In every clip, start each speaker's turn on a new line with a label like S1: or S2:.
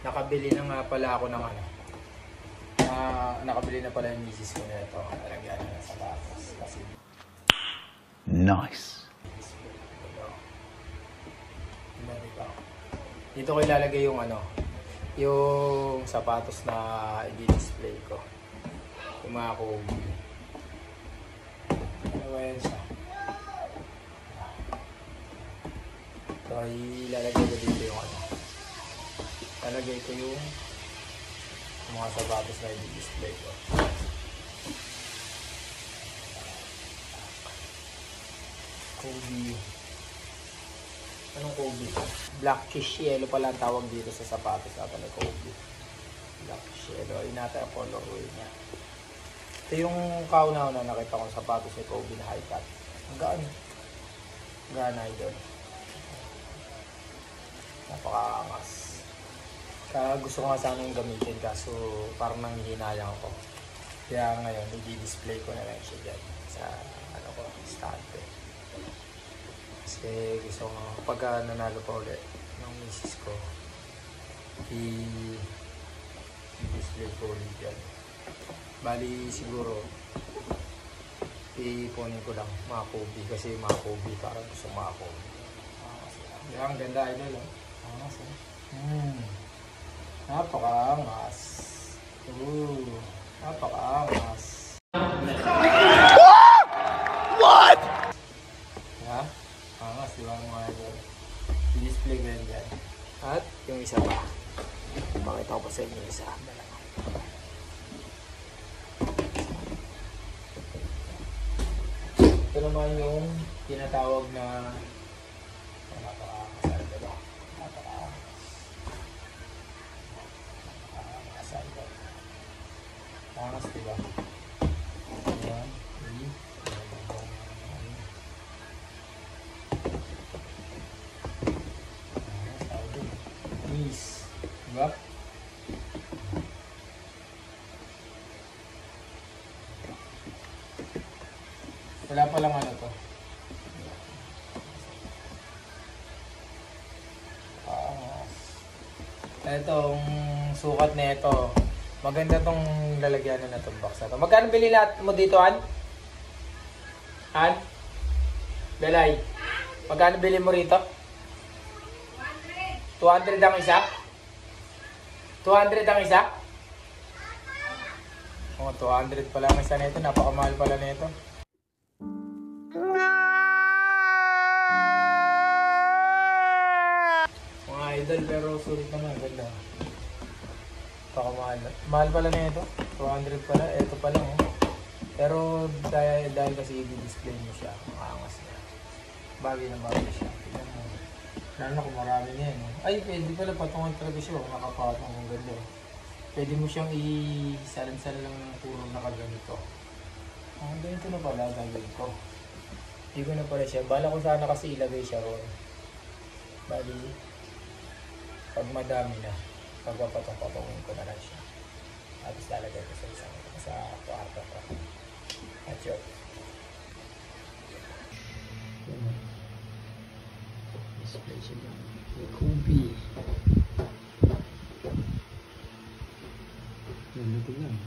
S1: Nakabili na nga pala ako ng ano. Nakabili na pala yung misis ko na ito. Nalagyan na sa sapatos. Kasi
S2: nice.
S1: Dito ko ilalagay yung ano, yung sapatos na i-display ko. Yung mga Kobe. Ano yan siya? So, ilalagay ko dito yung ano. Ilalagay ko yung mga sapatos na i-display ko. Kobe. Anong Kobe? Blackish yellow pala ang tawag dito sa sapatos natin ng Kobe. Blackish yellow. Ay natin ang colorway niya. Ito yung kauna-una nakita ko sa sapatos ni Kobe na high cut. Ang gaan. Gaan na idol. Napakaangas. Kaya gusto ko nga sanang gamitin kaso parang nanghihinayang ako. Kaya ngayon, i-display ko na lang siya dyan sa ano ko, stand. Kasi gusto ko pagka nanalo pa ulit ng misis ko, i-display ko ulit dyan. Bali siguro, ipunin ko lang mga Kobe kasi mga Kobe parang gusto mga Kobe. Ang ganda idol. Napakaangas. Napakaangas.
S2: What?
S1: Ha? Angas, diba mga idol? I-display ko yan dyan. At yung isa pa. Makita ko pa sa inyo yung isa. Ito naman yung tinatawag na napakaangas. Diba? Angas, diba? Ayan. Peace. Diba? Wala palang ano to. Itong sukat na ito. Maganda tong lalagyan na itong box na ito. Magkano bili lahat mo dito, An? An? Belay. Magkano bili mo rito? 200 ang isa? 200 ang isa? Oh, 200 pala ang isa nito. Napakamahal pala nito. Mga idol, pero sulit naman. Ganda. Napakamahal. Mahal pala nito. 200 pala. Ito pa lang. Oh. Pero dahil kasi i-display mo siya. Maangas niya. Bagay na bagay siya. Lalo na kung marami niya. No? Ay, pwede pala patungan talaga siya. Nakapatong ang ganda. Pwede mo siyang i-salan-salan lang ng puro nakaganito. Ganito na pala gagawin ko. Hindi ko na pala siya. Bala ko sana kasi ilagay siya ron. Bali, pag madami na, pagpapatong-patongin ko na lang siya. Tapos lalagay ko sa isang sa kwarto ko. At yun. Display siya dyan. Kobe. Ganda ko lang.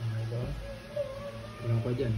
S1: Okay ba? Wala pa dyan.